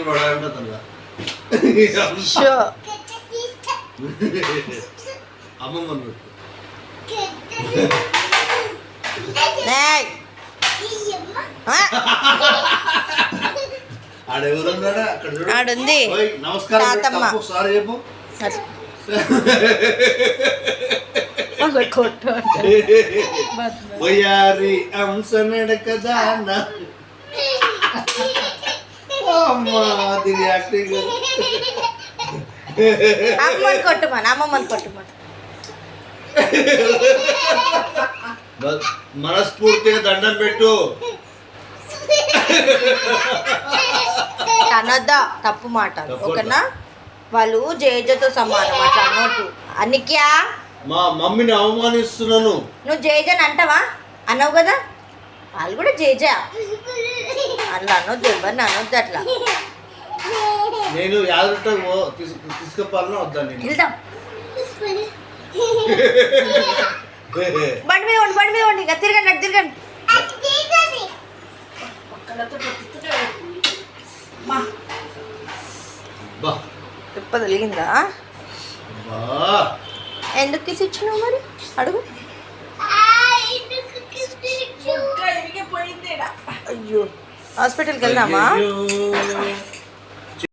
పడాలంటుందా అమ్మమ్మ ఆడెవరున్నాడా అక్కడ ఆడుంది. నమస్కారం సారీ చెప్పు. వయారి అంశ నడకదాన అమ్మని కొట్టుమని అమ్మమ్మని కొట్టుమని మనస్ఫూర్తిగా దండం పెట్టు. అనొద్దా, తప్పు మాట ఓకేనా. వాళ్ళు జేజతో సమానం అట్లా అన్నట్టు. అనిక్యా మా మమ్మీని అవమానిస్తున్నాను. నువ్వు జేజని అంటావా? అన్నావు కదా, వాళ్ళు కూడా జేజ అట్లా అనొద్దు, ఎవరిని అనొద్దు అట్లా. నేను యాదృట తీసుకుపోవాలన్నా వద్దాను. వెళ్దాం బండి మీద ఉండి, బండి మీద ఉండి. ఇంకా తిరగండి, అటు తిరగండి. తిప్ప తెలిగిందా? ఎందుకు కిస్ ఇచ్చినావు మరి అడుగు. అయ్యో హాస్పిటల్కి వెళ్దామా?